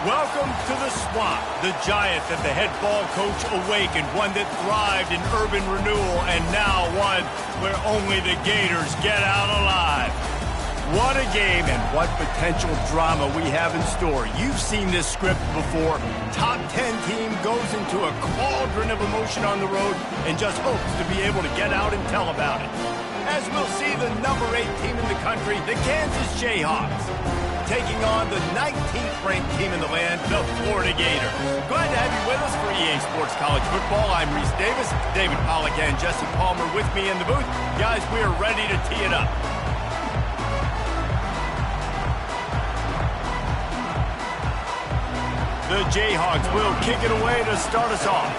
Welcome to the Swamp, the giant that the head ball coach awakened, one that thrived in urban renewal, and now one where only the Gators get out alive. What a game and what potential drama we have in store. You've seen this script before. Top 10 team goes into a cauldron of emotion on the road and just hopes to be able to get out and tell about it. As we'll see the number 8 team in the country, the Kansas Jayhawks, taking on the 19th ranked team in the land, the Florida Gators. Glad to have you with us for EA Sports College Football. I'm Reese Davis, David Pollack and Jesse Palmer with me in the booth. Guys, we are ready to tee it up. The Jayhawks will kick it away to start us off.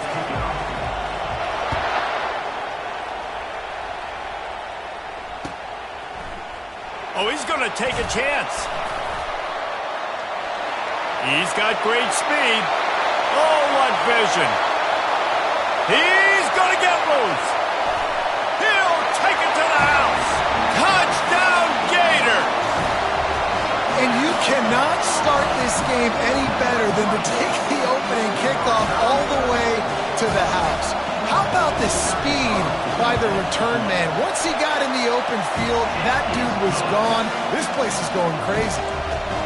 Oh, he's going to take a chance. He's got great speed. Oh, what vision. He's going to get loose. He'll take it to the house. Touchdown, Gators. And you cannot start this game any better than to take the opening kickoff all the way to the house. How about the speed by the return man? Once he got in the open field, that dude was gone. This place is going crazy.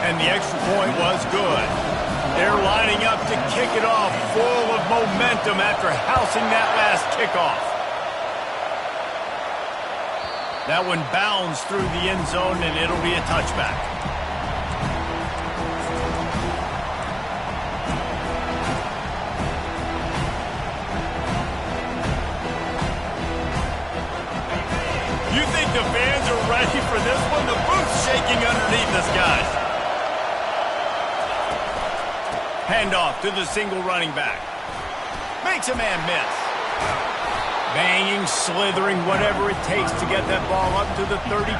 And the extra point was good. They're lining up to kick it off full of momentum after housing that last kickoff. That one bounds through the end zone, and it'll be a touchback. You think the fans are ready for this one? The booth's shaking underneath us, guys. Handoff to the single running back. Makes a man miss. Banging, slithering, whatever it takes to get that ball up to the 32.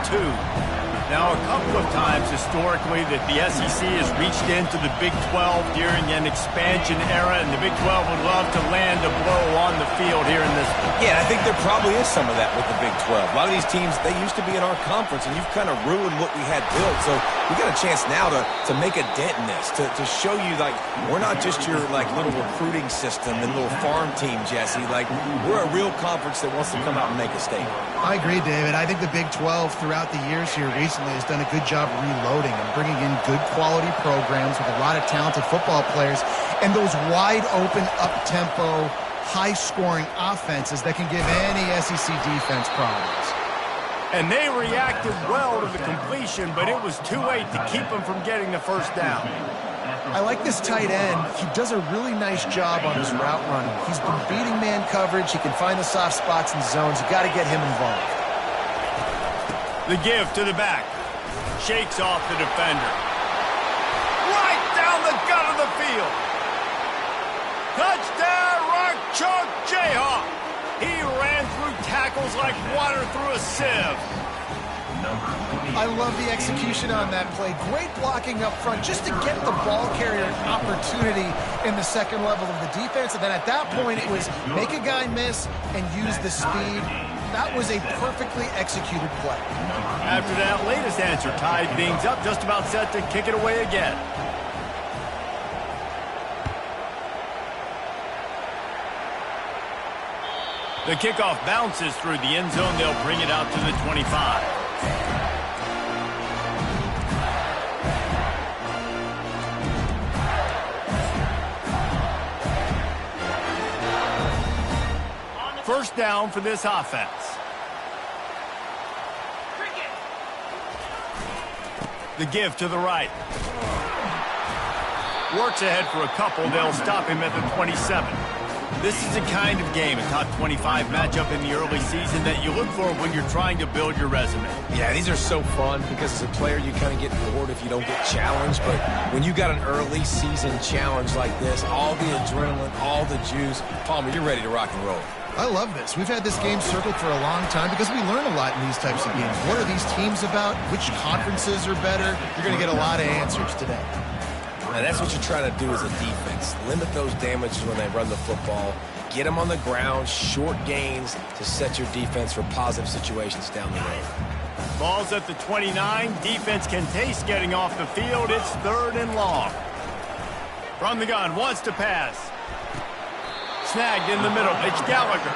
Now, a couple of times historically that the SEC has reached into the Big 12 during an expansion era, and the Big 12 would love to land a blow on the field here in this one. Yeah, I think there probably is some of that with the Big 12. A lot of these teams, they used to be in our conference, and you've kind of ruined what we had built. So we got a chance now to make a dent in this, to show you, like, we're not just your, like, little recruiting system and little farm team, Jesse. Like, we're a real conference that wants to come out and make a statement. I agree, David. I think the Big 12 throughout the years here recently has done a good job reloading and bringing in good quality programs with a lot of talented football players and those wide open, up-tempo, high-scoring offenses that can give any SEC defense problems. And they reacted well to the completion, but it was too late to keep them from getting the first down. I like this tight end. He does a really nice job on his route running. He's been beating man coverage. He can find the soft spots and zones. You got to get him involved. The give to the back. Shakes off the defender. Right down the gut of the field. Touchdown, Rock Chalk Jayhawk. He ran through tackles like water through a sieve. I love the execution on that play. Great blocking up front just to get the ball carrier an opportunity in the second level of the defense. And then at that point, it was make a guy miss and use the speed. That was a perfectly executed play. After that latest answer, tied things up, just about set to kick it away again. The kickoff bounces through the end zone. They'll bring it out to the 25. First down for this offense. The give to the right. Works ahead for a couple. They'll stop him at the 27. This is the kind of game, a top 25 matchup in the early season, that you look for when you're trying to build your resume. Yeah, these are so fun because as a player, you kind of get bored if you don't get challenged. But when you got an early season challenge like this, all the adrenaline, all the juice, Palmer, you're ready to rock and roll. I love this. We've had this game circled for a long time because we learn a lot in these types of games. What are these teams about? Which conferences are better? You're going to get a lot of answers today. And that's what you're trying to do as a defense. Limit those damages when they run the football. Get them on the ground, short gains to set your defense for positive situations down the road. Ball's at the 29. Defense can taste getting off the field. It's 3rd and long. From the gun, wants to pass. Snagged in the middle. It's Gallagher.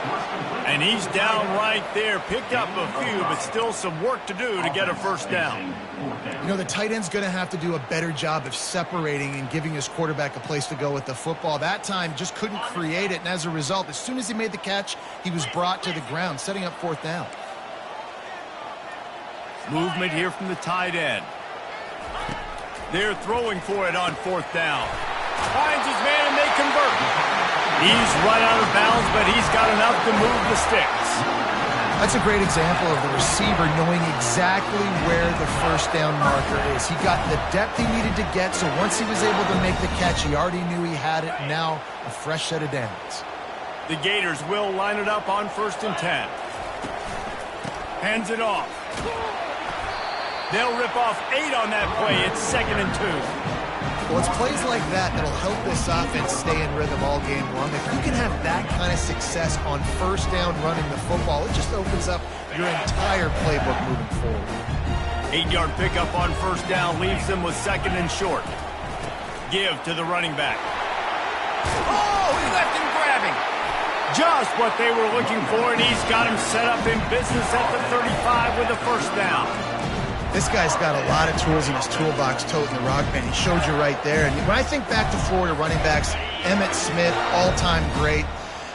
And he's down right there. Picked up a few, but still some work to do to get a first down. You know, the tight end's going to have to do a better job of separating and giving his quarterback a place to go with the football. That time, just couldn't create it, and as a result, as soon as he made the catch, he was brought to the ground, setting up fourth down. Movement here from the tight end. They're throwing for it on fourth down. Finds his man, and they convert. He's run out of bounds, but he's got enough to move the sticks. That's a great example of the receiver knowing exactly where the first down marker is. He got the depth he needed to get, so once he was able to make the catch, he already knew he had it. Now, a fresh set of downs. The Gators will line it up on 1st and 10. Hands it off. They'll rip off 8 on that play. It's 2nd and 2. Well, it's plays like that that'll help this offense stay in rhythm all game long. If you can have that kind of success on first down running the football, it just opens up your entire playbook moving forward. 8-yard pickup on first down leaves them with 2nd and short. Give to the running back. Oh, he left him grabbing. Just what they were looking for, and he's got him set up in business at the 35 with a first down. This guy's got a lot of tools in his toolbox toting the rock band. He showed you right there. And when I think back to Florida running backs, Emmitt Smith, all-time great.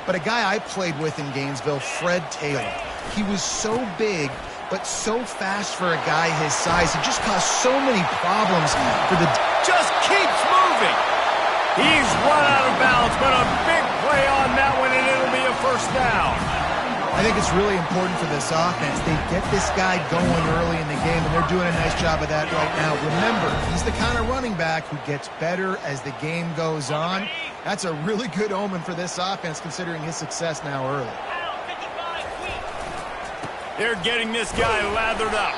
But a guy I played with in Gainesville, Fred Taylor. He was so big, but so fast for a guy his size. He just caused so many problems for the... Just keeps moving. He's run out of bounds, but a big play on that one, and it'll be a first down. I think it's really important for this offense. They get this guy going early in the game, and they're doing a nice job of that right now. Remember, he's the kind of running back who gets better as the game goes on. That's a really good omen for this offense, considering his success now early. They're getting this guy lathered up.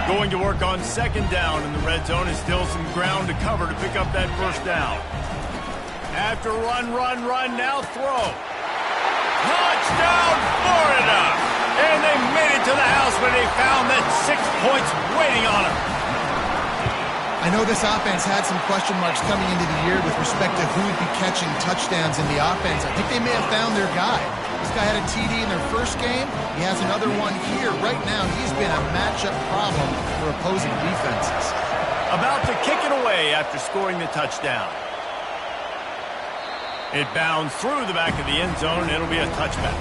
Going to work on 2nd down in the red zone. Is still some ground to cover to pick up that first down. After run, now throw. Touchdown, Florida! And they made it to the house when they found that 6 points waiting on them. I know this offense had some question marks coming into the year with respect to who would be catching touchdowns in the offense. I think they may have found their guy. This guy had a TD in their first game. He has another one here. Right now, he's been a matchup problem for opposing defenses. About to kick it away after scoring the touchdown. It bounds through the back of the end zone, and it'll be a touchback.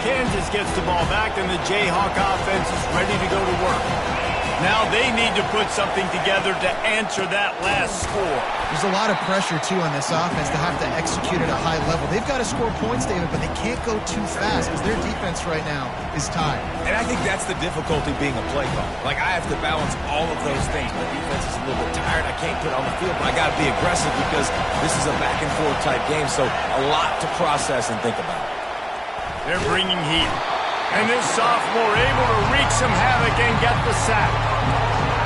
Kansas gets the ball back, and the Jayhawk offense is ready to go to work. Now they need to put something together to answer that last score. There's a lot of pressure, too, on this offense to have to execute at a high level. They've got to score points, David, but they can't go too fast because their defense right now is tired. And I think that's the difficulty being a play caller. Like, I have to balance all of those things. My defense is a little bit tired. I can't put it on the field, but I got to be aggressive because this is a back-and-forth type game, so a lot to process and think about. They're bringing heat. And this sophomore able to wreak some havoc and get the sack.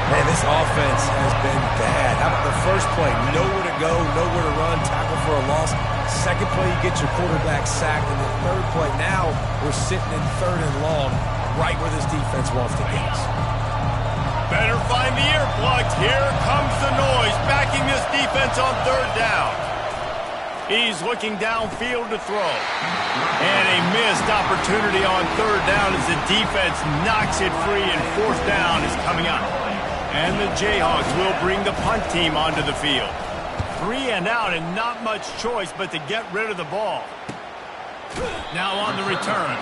Man, this offense has been bad. How about the first play? Nowhere to go, nowhere to run, tackle for a loss. Second play, you get your quarterback sacked. And the third play, now we're sitting in 3rd and long, right where this defense wants to get us. Better find the earplugs. Here comes the noise, backing this defense on 3rd down. He's looking downfield to throw. And a missed opportunity on 3rd down as the defense knocks it free, and 4th down is coming up. And the Jayhawks will bring the punt team onto the field. 3 and out, and not much choice but to get rid of the ball. Now on the return.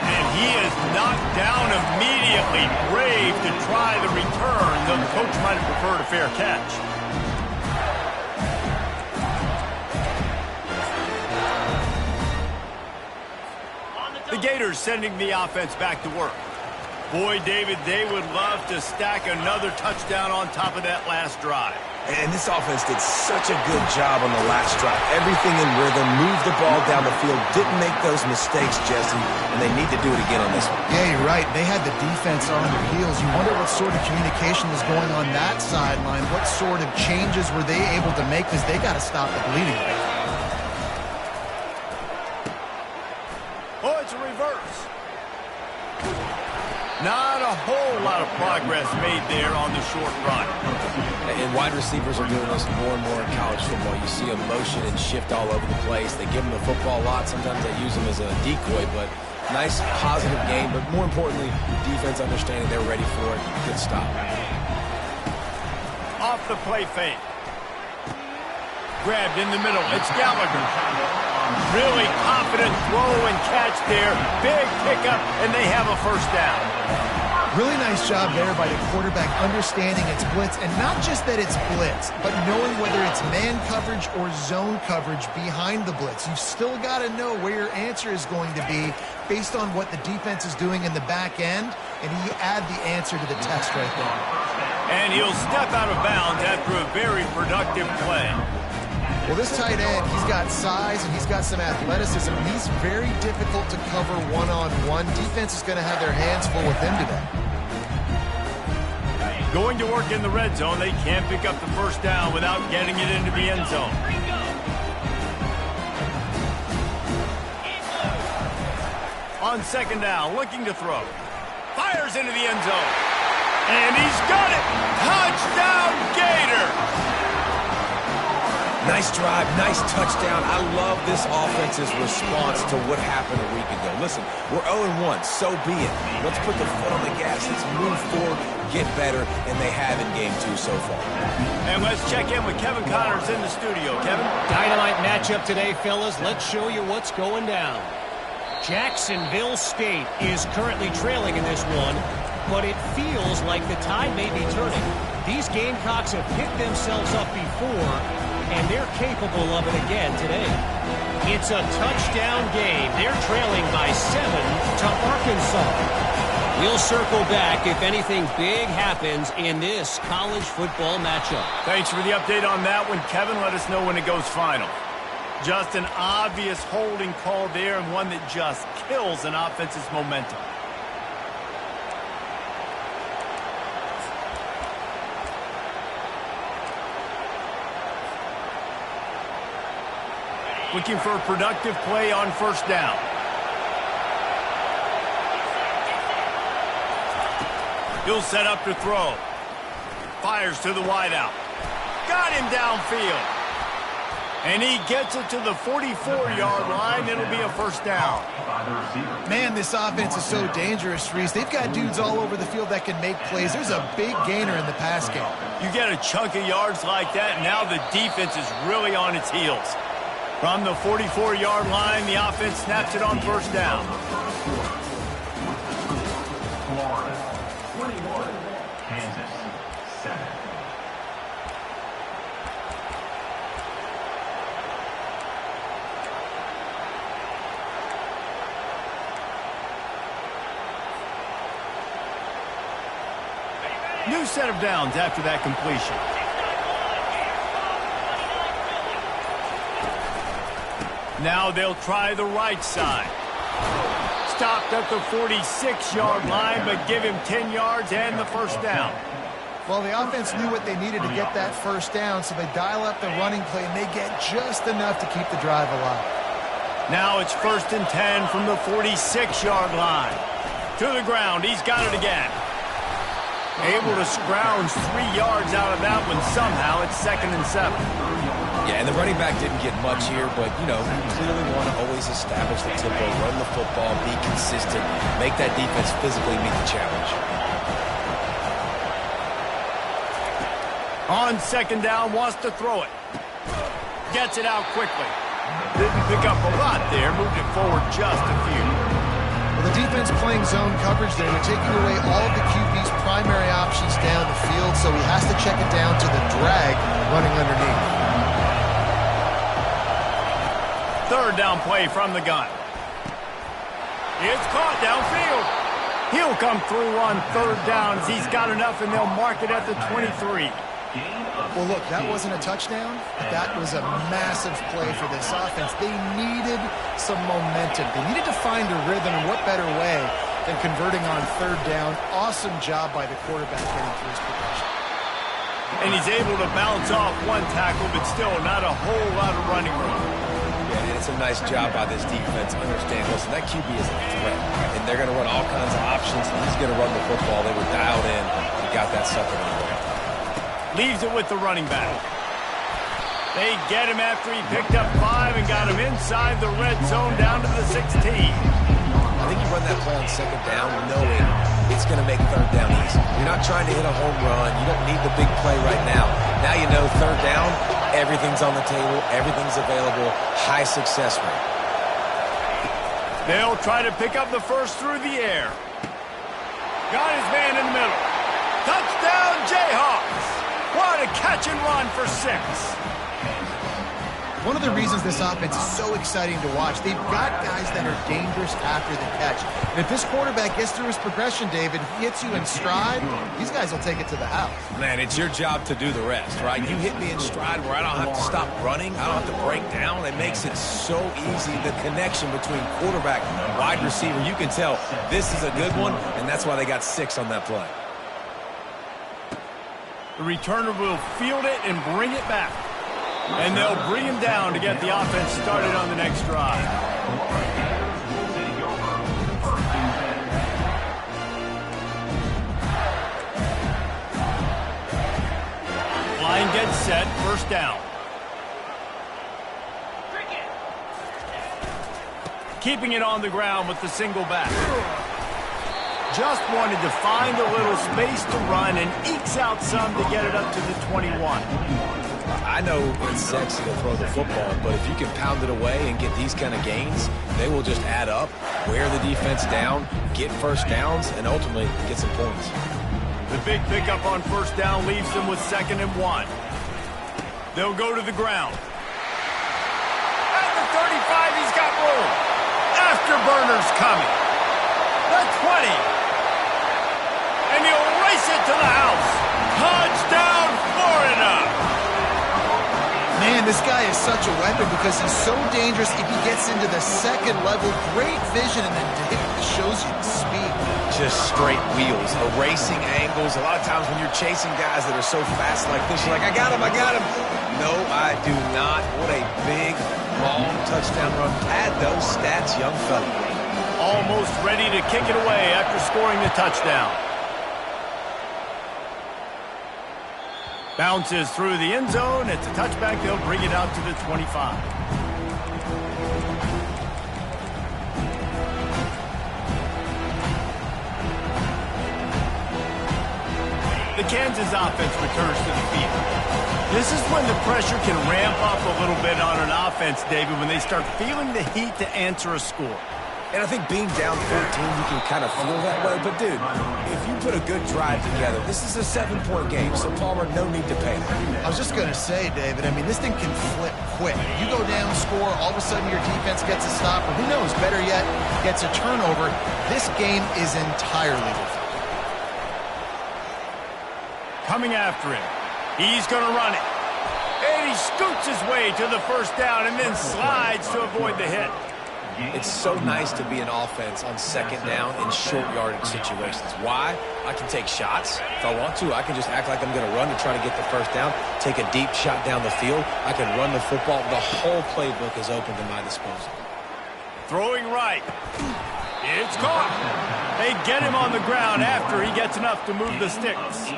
And he is knocked down immediately. Brave to try the return, though the coach might have preferred a fair catch. The Gators sending the offense back to work. Boy, David, they would love to stack another touchdown on top of that last drive. And this offense did such a good job on the last drive. Everything in rhythm, moved the ball down the field, didn't make those mistakes, Jesse, and they need to do it again on this one. Yeah, you're right. They had the defense on their heels. You wonder what sort of communication was going on that sideline. What sort of changes were they able to make, because they got to stop the bleeding. Oh, it's a reverse. Not a whole lot of progress made there on the short run. And wide receivers are doing this more and more in college football. You see them motion and shift all over the place. They give them the football a lot. Sometimes they use them as a decoy, but nice, positive game. But more importantly, defense understanding they're ready for it. Good stop. Off the play fake. Grabbed in the middle. It's Gallagher. Really confident throw and catch there. Big pickup, and they have a first down. Really nice job there by the quarterback understanding it's blitz, and not just that it's blitz, but knowing whether it's man coverage or zone coverage behind the blitz. You've still got to know where your answer is going to be based on what the defense is doing in the back end, and he add the answer to the test right there. And he'll step out of bounds after a very productive play. Well, this tight end, he's got size and he's got some athleticism. He's very difficult to cover one-on-one. Defense is going to have their hands full with him today. Going to work in the red zone, they can't pick up the first down without getting it into the end zone. On second down, looking to throw. Fires into the end zone. And he's got it! Touchdown, Gator! Nice drive, nice touchdown. I love this offense's response to what happened a week ago. Listen, we're 0-1, so be it. Let's put the foot on the gas. Let's move forward, get better, and they have in Game 2 so far. And let's check in with Kevin Connors in the studio. Kevin? Dynamite matchup today, fellas. Let's show you what's going down. Jacksonville State is currently trailing in this one, but it feels like the tide may be turning. These Gamecocks have picked themselves up before, and they're capable of it again today. It's a touchdown game. They're trailing by 7 to Arkansas. We'll circle back if anything big happens in this college football matchup. Thanks for the update on that one, Kevin. Let us know when it goes final. Just an obvious holding call there, and one that just kills an offense's momentum. Looking for a productive play on first down. He'll set up to throw. Fires to the wideout. Got him downfield. And he gets it to the 44-yard line. It'll be a first down. Man, this offense is so dangerous, Reese. They've got dudes all over the field that can make plays. There's a big gainer in the pass game. You get a chunk of yards like that, and now the defense is really on its heels. From the 44-yard line, the offense snaps it on first down. Florida, 21, Kansas, 7. New set of downs after that completion. Now they'll try the right side. Stopped at the 46-yard line, but give him 10 yards and the first down. Well, the offense knew what they needed to get that first down, so they dial up the running play, and they get just enough to keep the drive alive. Now it's first and 10 from the 46-yard line. To the ground, he's got it again. Able to scrounge 3 yards out of that one somehow. It's second and 7. Yeah, and the running back didn't get much here, but, you know, clearly want to always establish the tempo, run the football, be consistent, make that defense physically meet the challenge. On second down, wants to throw it. Gets it out quickly. Didn't pick up a lot there, moved it forward just a few. Well, the defense playing zone coverage there. They're taking away all of the QB's primary options down the field, so he has to check it down to the drag running underneath. Third down play from the gun. It's caught downfield. He'll come through on third down as he's got enough, and they'll mark it at the 23. Well, look, that wasn't a touchdown, but that was a massive play for this offense. They needed some momentum. They needed to find a rhythm, and what better way than converting on third down. Awesome job by the quarterback getting through his progression. And he's able to bounce off one tackle, but still not a whole lot of running room. Yeah, and it's a nice job by this defense. Understand, listen, that QB is a threat, and they're going to run all kinds of options, and he's going to run the football. They were dialed in and got that sucker in the way. Leaves it with the running back. They get him after he picked up 5 and got him inside the red zone down to the 16. I think you run that play on second down knowing it's going to make third down easy. You're not trying to hit a home run. You don't need the big play right now. Now you know third down, everything's on the table, everything's available, high success rate. They'll try to pick up the first through the air. Got his man in the middle. Touchdown, Jayhawks! What a catch and run for 6. One of the reasons this offense is so exciting to watch, they've got guys that are dangerous after the catch. And if this quarterback gets through his progression, David, he hits you in stride, these guys will take it to the house. Man, it's your job to do the rest, right? You hit me in stride where I don't have to stop running. I don't have to break down. It makes it so easy. The connection between quarterback and wide receiver, you can tell this is a good one, and that's why they got 6 on that play. The returner will field it and bring it back. And they'll bring him down to get the offense started on the next drive. Line gets set, first down. Keeping it on the ground with the single back. Just wanted to find a little space to run and ekes out some to get it up to the 21. I know it's sexy to throw the football, but if you can pound it away and get these kind of gains, they will just add up, wear the defense down, get first downs, and ultimately get some points. The big pickup on first down leaves them with 2nd and 1. They'll go to the ground. At the 35, he's got room. Afterburner's coming. The 20. And he'll race it to the house. Touchdown, Florida! Man, this guy is such a weapon because he's so dangerous if he gets into the second level. Great vision, and then David shows you the speed. Just straight wheels, erasing angles. A lot of times when you're chasing guys that are so fast like this, you're like, I got him, I got him. No, I do not. What a big, long touchdown run. Pad those stats, young fella. Almost ready to kick it away after scoring the touchdown. Bounces through the end zone. It's a touchback. They'll bring it out to the 25. The Kansas offense returns to the field. This is when the pressure can ramp up a little bit on an offense, David, when they start feeling the heat to answer a score. And I think being down 14, you can kind of feel that way. But, dude, if you put a good drive together, this is a 7-point game, so Palmer, no need to panic. I was just going to say, David, I mean, this thing can flip quick. You go down, score, all of a sudden your defense gets a stop, or who knows, better yet, gets a turnover. This game is entirely different. Coming after him. He's going to run it. And he scoots his way to the first down and then slides to avoid the hit. It's so nice to be an offense on second down in short yardage situations. Why? I can take shots. If I want to, I can just act like I'm going to run to try to get the first down, take a deep shot down the field. I can run the football. The whole playbook is open to my disposal. Throwing right. It's caught. They get him on the ground after he gets enough to move the sticks.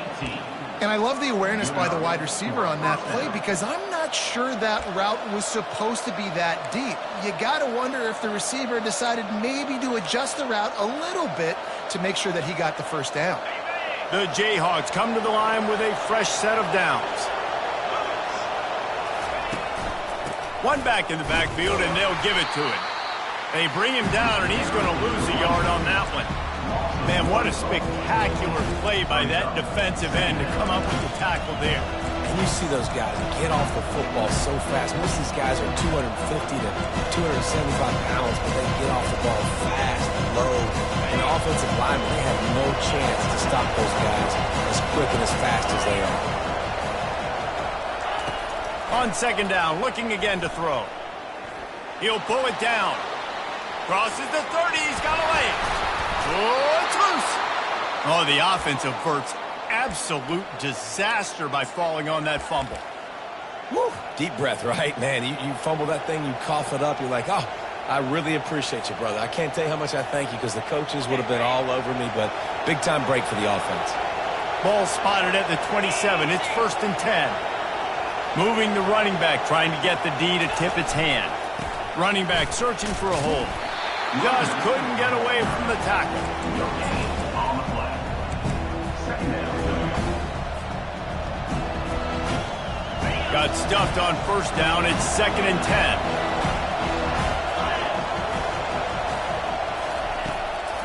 And I love the awareness by the wide receiver on that play because I'm not sure that route was supposed to be that deep. You got to wonder if the receiver decided maybe to adjust the route a little bit to make sure that he got the first down. The Jayhawks come to the line with a fresh set of downs. One back in the backfield, and they'll give it to him. They bring him down, and he's going to lose a yard on that one. Man, what a spectacular play by that defensive end to come up with the tackle there. And you see those guys get off the football so fast. Most of these guys are 250 to 275 pounds, but they get off the ball fast, low. And the offensive linemen, they have no chance to stop those guys as quick and as fast as they are. On second down, looking again to throw. He'll pull it down. Crosses the 30. He's got a leg. Oh, it's loose. Oh, the offense averts absolute disaster by falling on that fumble. Woo. Deep breath, right? Man, you fumble that thing, you cough it up, you're like, oh, I really appreciate you, brother. I can't tell you how much I thank you because the coaches would have been all over me, but big-time break for the offense. Ball spotted at the 27. It's 1st and 10. Moving the running back, trying to get the D to tip its hand. Running back searching for a hole. Just couldn't get away from the tackle. No gain on the play. Second down. Got stuffed on 1st down. It's 2nd and 10.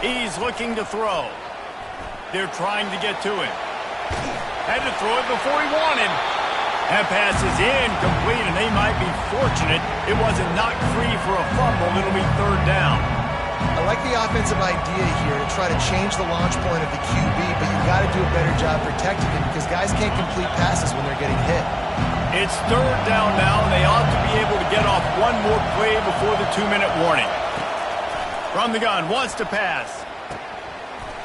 He's looking to throw. They're trying to get to him. Had to throw it before he wanted. That pass is incomplete, and they might be fortunate it wasn't knocked free for a fumble. It'll be 3rd down. I like the offensive idea here to try to change the launch point of the QB, but you got to do a better job protecting him because guys can't complete passes when they're getting hit. It's 3rd down now, and they ought to be able to get off one more play before the 2-minute warning. From the gun, wants to pass.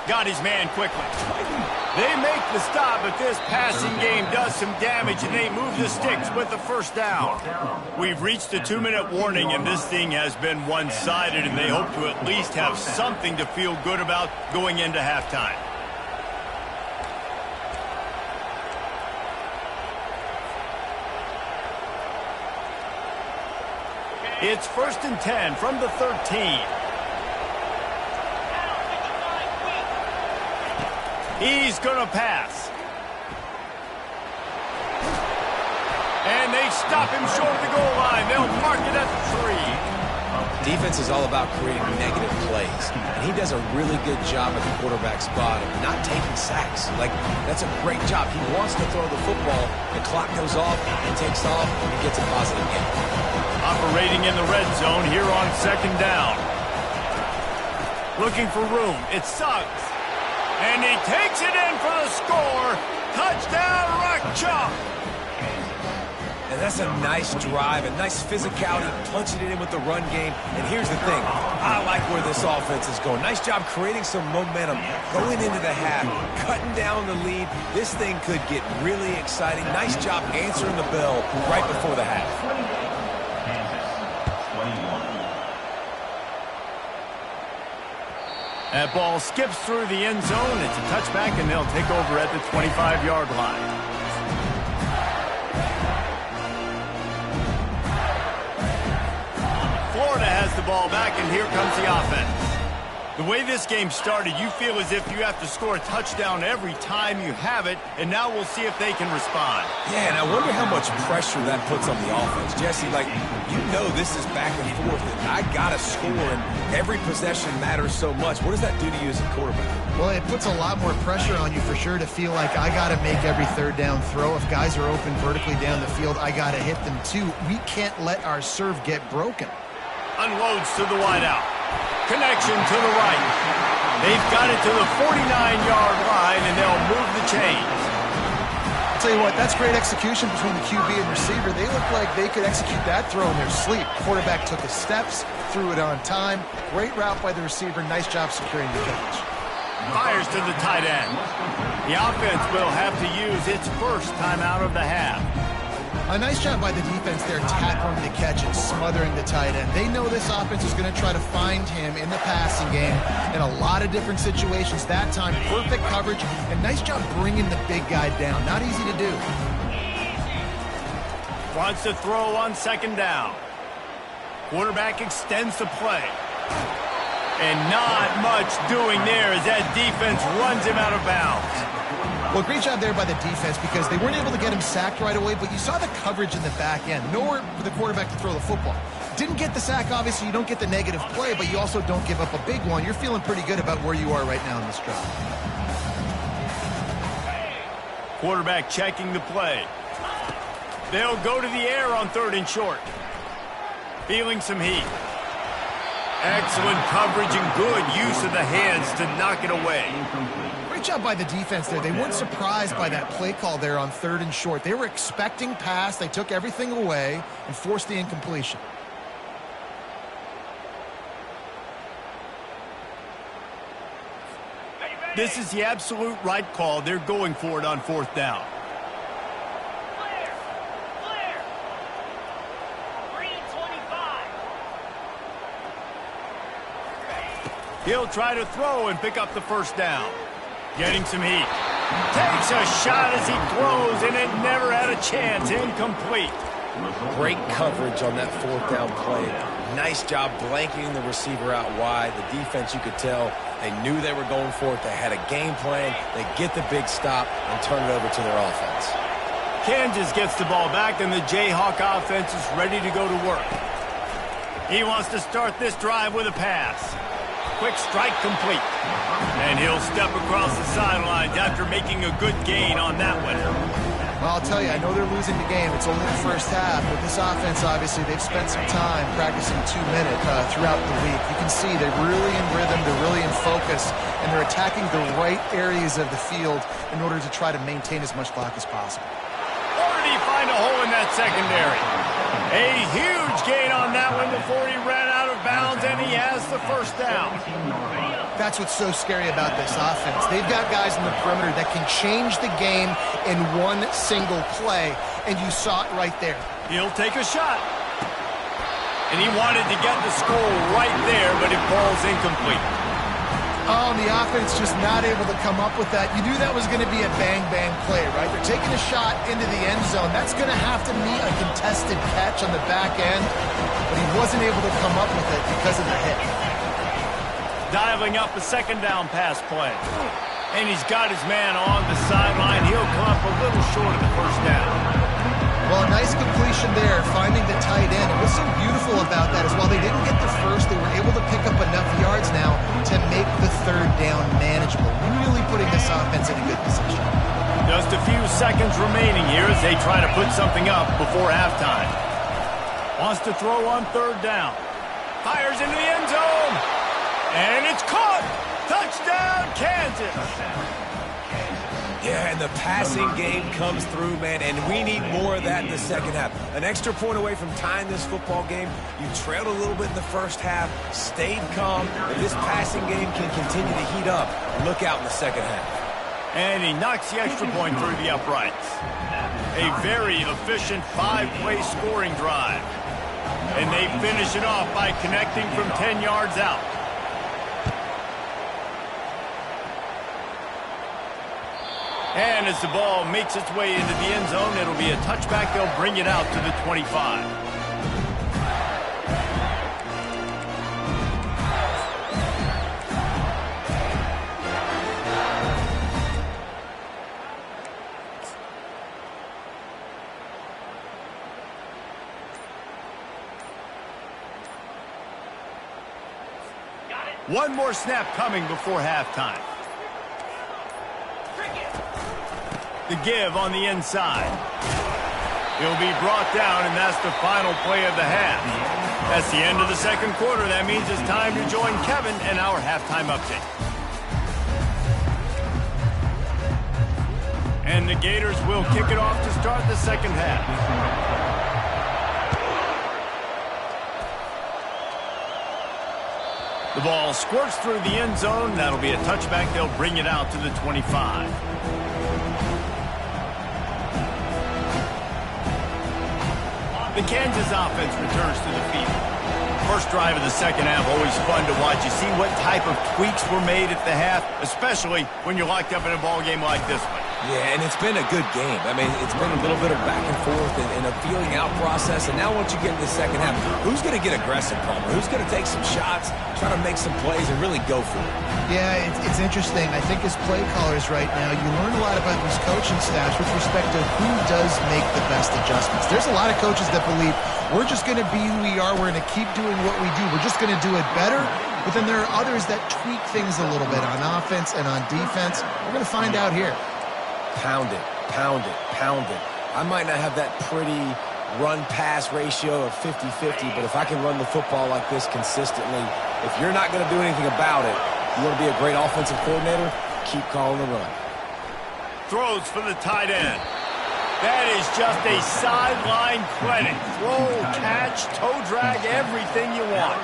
Got his man quickly. They make the stop, but this passing game does some damage, and they move the sticks with the 1st down. We've reached the 2-minute warning, and this thing has been one-sided, and they hope to at least have something to feel good about going into halftime. It's 1st and 10 from the 13. He's going to pass. And they stop him short of the goal line. They'll mark it at the 3. Defense is all about creating negative plays, and he does a really good job at the quarterback spot of not taking sacks. Like, that's a great job. He wants to throw the football. The clock goes off, he takes off, and gets a positive gain. Operating in the red zone here on 2nd down. Looking for room. It's Suggs. And he takes it in for the score. Touchdown, Rock Chalk. And that's a nice drive, a nice physicality, punching it in with the run game. And here's the thing. I like where this offense is going. Nice job creating some momentum, going into the half, cutting down the lead. This thing could get really exciting. Nice job answering the bell right before the half. That ball skips through the end zone. It's a touchback, and they'll take over at the 25-yard line. Florida has the ball back, and here comes the offense. The way this game started, you feel as if you have to score a touchdown every time you have it, and now we'll see if they can respond. Yeah, and I wonder how much pressure that puts on the offense. Jesse, like, you know this is back and forth, and I got to score, and every possession matters so much. What does that do to you as a quarterback? Well, it puts a lot more pressure on you for sure to feel like I got to make every 3rd down throw. If guys are open vertically down the field, I got to hit them too. We can't let our serve get broken. Unloads to the wideout. Connection to the right. They've got it to the 49-yard line, and they'll move the chains. I'll tell you what, that's great execution between the QB and receiver. They look like they could execute that throw in their sleep. Quarterback took his steps, threw it on time. Great route by the receiver. Nice job securing the catch. Fires to the tight end. The offense will have to use its 1st timeout of the half. A nice job by the defense there, tackling the catch and smothering the tight end. They know this offense is going to try to find him in the passing game in a lot of different situations. That time, perfect coverage, and nice job bringing the big guy down. Not easy to do. Wants to throw on 2nd down. Quarterback extends the play. And not much doing there as that defense runs him out of bounds. Well, great job there by the defense because they weren't able to get him sacked right away, but you saw the coverage in the back end. Nowhere for the quarterback to throw the football. Didn't get the sack, obviously. You don't get the negative play, but you also don't give up a big one. You're feeling pretty good about where you are right now in this drive. Quarterback checking the play. They'll go to the air on 3rd and short. Feeling some heat. Excellent coverage and good use of the hands to knock it away. Great job by the defense there. They weren't surprised by that play call there on 3rd and short. They were expecting pass. They took everything away and forced the incompletion. This is the absolute right call. They're going for it on 4th down. Clear. Clear. Green 25. He'll try to throw and pick up the 1st down. Getting some heat. Takes a shot as he throws, and it never had a chance. Incomplete. Great coverage on that 4th down play. Nice job blanketing the receiver out wide. The defense, you could tell, they knew they were going for it. They had a game plan. They get the big stop and turn it over to their offense. Kansas gets the ball back, and the Jayhawk offense is ready to go to work. He wants to start this drive with a pass. Quick strike complete. And he'll step across the sidelines after making a good gain on that one. Well, I'll tell you, I know they're losing the game. It's only the first half, but this offense, obviously, they've spent some time practicing 2-minute throughout the week. You can see they're really in rhythm, they're really in focus, and they're attacking the right areas of the field in order to try to maintain as much clock as possible. Or did he find a hole in that secondary? A huge gain on that one before he ran out of bounds, and he has the 1st down. That's what's so scary about this offense. They've got guys in the perimeter that can change the game in one single play, and you saw it right there. He'll take a shot. And he wanted to get the score right there, but it falls incomplete. Oh, and the offense just not able to come up with that. You knew that was going to be a bang-bang play, right? They're taking a shot into the end zone. That's going to have to meet a contested catch on the back end, but he wasn't able to come up with it because of the hit. Dialing up a 2nd down pass play. And he's got his man on the sideline. He'll come up a little short of the 1st down. Well, a nice completion there, finding the tight end. And what's so beautiful about that is while they didn't get the first, they were able to pick up enough yards now to make the 3rd down manageable. Really putting this offense in a good position. Just a few seconds remaining here as they try to put something up before halftime. Wants to throw on 3rd down. Fires into the end zone. And it's caught! Touchdown, Kansas! Yeah, and the passing game comes through, man, and we need more of that in the 2nd half. An extra point away from tying this football game. You trailed a little bit in the 1st half, stayed calm. If this passing game can continue to heat up, look out in the 2nd half. And he knocks the extra point through the uprights. A very efficient 5-play scoring drive. And they finish it off by connecting from 10 yards out. And as the ball makes its way into the end zone, it'll be a touchback. They'll bring it out to the 25. One more snap coming before halftime. The give on the inside. He'll be brought down, and that's the final play of the half. That's the end of the 2nd quarter. That means it's time to join Kevin in our halftime update. And the Gators will kick it off to start the 2nd half. The ball squirts through the end zone. That'll be a touchback. They'll bring it out to the 25. The Kansas offense returns to the field. First drive of the 2nd half, always fun to watch. You see what type of tweaks were made at the half, especially when you're locked up in a ball game like this one. Yeah, and it's been a good game. I mean, it's been a little bit of back and forth and a feeling out process. And now once you get in the 2nd half, who's going to get aggressive, Palmer? Who's going to take some shots, try to make some plays, and really go for it? Yeah, it's interesting. I think as play callers right now, you learn a lot about these coaching staffs with respect to who does make the best adjustments. There's a lot of coaches that believe we're just going to be who we are. We're going to keep doing what we do. We're just going to do it better. But then there are others that tweak things a little bit on offense and on defense. We're going to find out here. Pound it, pound it, pound it. I might not have that pretty run-pass ratio of 50-50, but if I can run the football like this consistently, if you're not going to do anything about it, You want to be a great offensive coordinator? Keep calling the run. Throws for the tight end. That is just a sideline clinic. Throw, catch, toe drag, everything you want.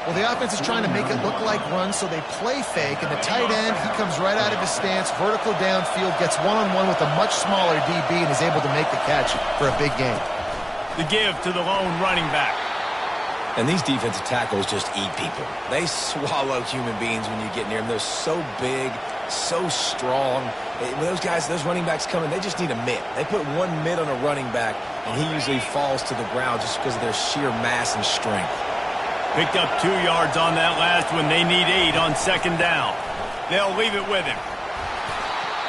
Well, the offense is trying to make it look like runs, so they play fake, and the tight end, he comes right out of his stance, vertical downfield, gets one-on-one with a much smaller DB, and is able to make the catch for a big gain. The give to the lone running back. And these defensive tackles just eat people. They swallow human beings when you get near them. They're so big, so strong. When those guys, those running backs come in, they just need a mitt. They put one mitt on a running back, and he usually falls to the ground just because of their sheer mass and strength. Picked up 2 yards on that last one. They need 8 on second down. They'll leave it with him.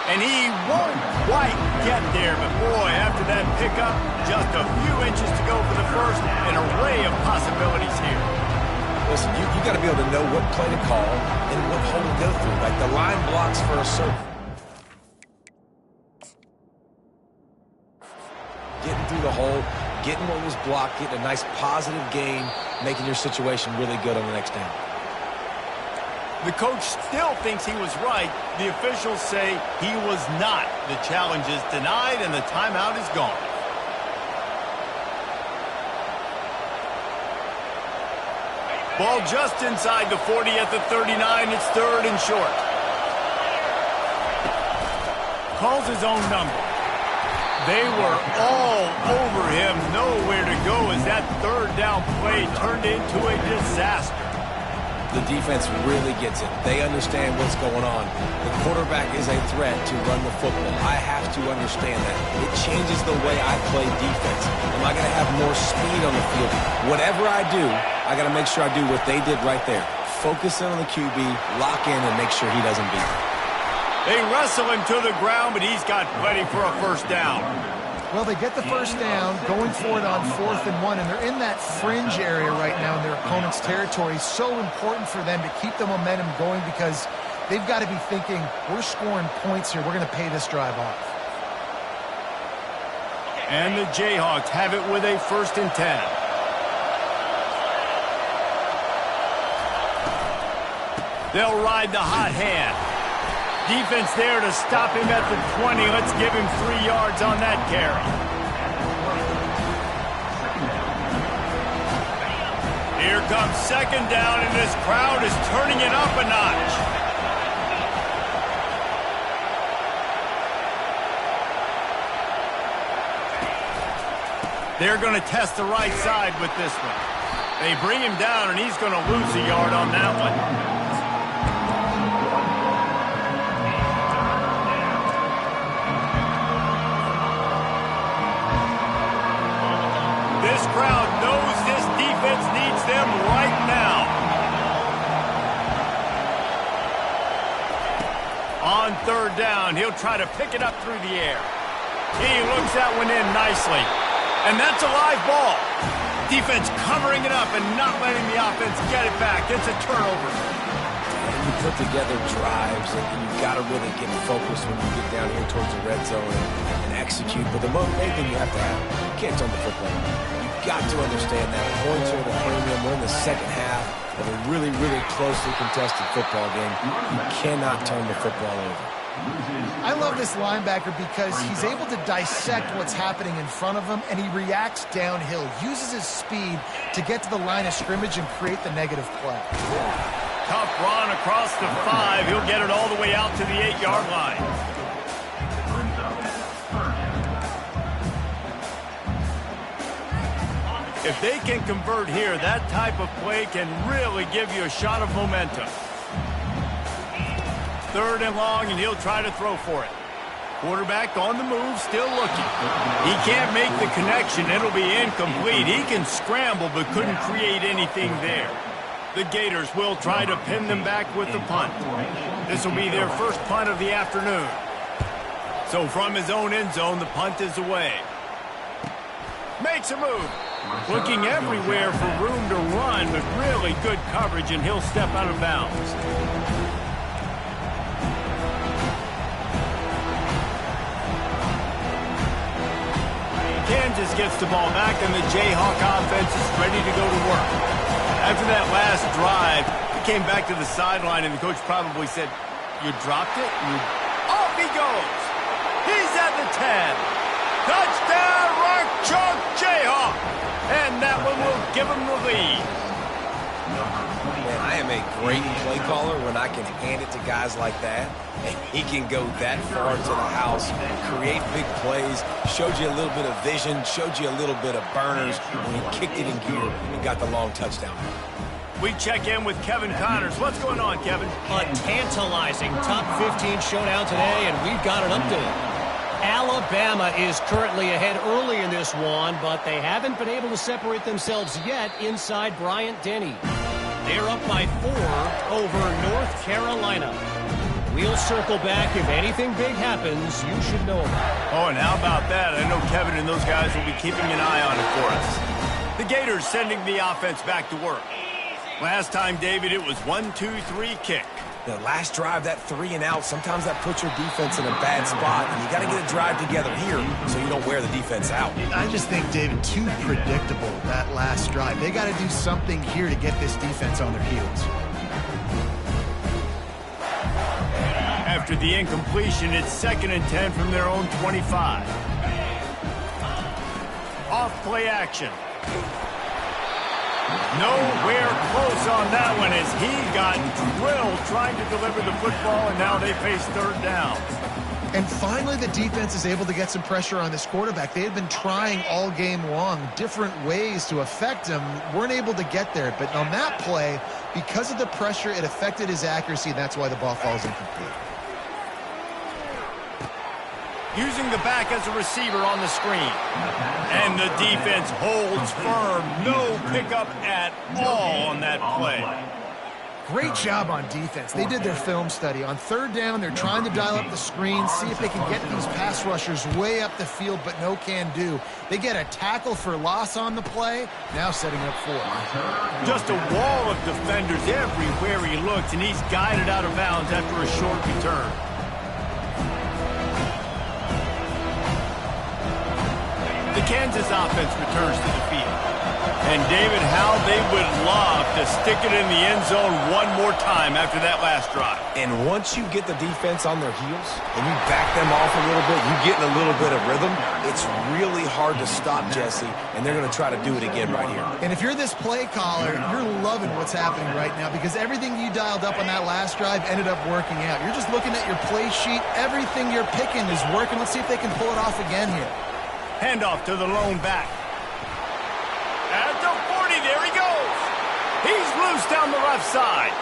And he won't quite get there, but boy, after that pickup, just a few inches to go for the first. An array of possibilities here. Listen, you got to be able to know what play to call and what hole to go through. Like the line blocks for a certain. Getting through the hole, getting what was blocked, getting a nice positive gain, making your situation really good on the next down. The coach still thinks he was right. The officials say he was not. The challenge is denied, and the timeout is gone. Ball just inside the 40 at the 39. It's 3rd and short. Calls his own number. They were all over him. Nowhere to go as that 3rd down play turned into a disaster. The defense really gets it. They understand what's going on. The quarterback is a threat to run the football. I have to understand that. It changes the way I play defense. Am I going to have more speed on the field? Whatever I do, I got to make sure I do what they did right there. Focus in on the QB, lock in, and make sure he doesn't beat me. They wrestle him to the ground, but he's got plenty for a first down. Well, they get the first down, going for it on 4th and 1, and they're in that fringe area right now in their opponent's territory. So important for them to keep the momentum going because they've got to be thinking, we're scoring points here. We're going to pay this drive off. And the Jayhawks have it with a 1st and 10. They'll ride the hot hand. Defense there to stop him at the 20. Let's give him 3 yards on that carry. Here comes second down, and this crowd is turning it up a notch. They're going to test the right side with this one. They bring him down, and he's going to lose a yard on that one. This crowd knows this defense needs them right now. On 3rd down, he'll try to pick it up through the air. He looks that one in nicely. And that's a live ball. Defense covering it up and not letting the offense get it back. It's a turnover. And you put together drives, and you've got to really get focused when you get down here towards the red zone and execute. But the main thing you have to have, you can't turn the football over. Got to understand that points are the premium. We're in the second half of a really, really closely contested football game. You cannot turn the football over. I love this linebacker because he's able to dissect what's happening in front of him, and he reacts downhill, uses his speed to get to the line of scrimmage and create the negative play. Tough run across the 5. He'll get it all the way out to the 8-yard line. If they can convert here, that type of play can really give you a shot of momentum. 3rd and long, and he'll try to throw for it. Quarterback on the move, still looking. He can't make the connection. It'll be incomplete. He can scramble, but couldn't create anything there. The Gators will try to pin them back with the punt. This will be their first punt of the afternoon. So from his own end zone, the punt is away. Makes a move. Looking everywhere for room to run, but really good coverage, and he'll step out of bounds. Kansas gets the ball back, and the Jayhawk offense is ready to go to work. After that last drive, came back to the sideline, and the coach probably said, "You dropped it?" Off he goes. He's at the 10. Touchdown, Rock Chalk Jayhawk. And that one will give him the lead. Man, I am a great play caller when I can hand it to guys like that. And he can go that far to the house, create big plays, showed you a little bit of vision, showed you a little bit of burners when he kicked it in gear and got the long touchdown. We check in with Kevin Connors. What's going on, Kevin? A tantalizing top 15 showdown today, and we've got an update. Alabama is currently ahead early in this one, but they haven't been able to separate themselves yet inside Bryant-Denny. They're up by 4 over North Carolina. We'll circle back. If anything big happens, you should know about it. Oh, and how about that? I know Kevin and those guys will be keeping an eye on it for us. The Gators sending the offense back to work. Last time, David, it was 1-2-3 kick. The last drive, that 3 and out, sometimes that puts your defense in a bad spot, and you got to get a drive together here so you don't wear the defense out. I just think, David, too predictable, that last drive. They got to do something here to get this defense on their heels. After the incompletion, it's 2nd and 10 from their own 25. Off play action. Nowhere close on that one as he got drilled trying to deliver the football, and now they face 3rd down. And finally, the defense is able to get some pressure on this quarterback. They had been trying all game long different ways to affect him, weren't able to get there. But on that play, because of the pressure, it affected his accuracy, and that's why the ball falls incomplete. Using the back as a receiver on the screen. And the defense holds firm. No pickup at all on that play. Great job on defense. They did their film study. On 3rd down, they're trying to dial up the screen, see if they can get these pass rushers way up the field, but no can do. They get a tackle for loss on the play, now setting up 4. Just a wall of defenders everywhere he looks, and he's guided out of bounds after a short return. The Kansas offense returns to the field. And, David, how they would love to stick it in the end zone one more time after that last drive. And once you get the defense on their heels and you back them off a little bit, you get in a little bit of rhythm, it's really hard to stop Jesse, and they're going to try to do it again right here. And if you're this play caller, you're loving what's happening right now because everything you dialed up on that last drive ended up working out. You're just looking at your play sheet. Everything you're picking is working. Let's see if they can pull it off again here. Handoff to the lone back. At the 40, there he goes. He's loose down the left side.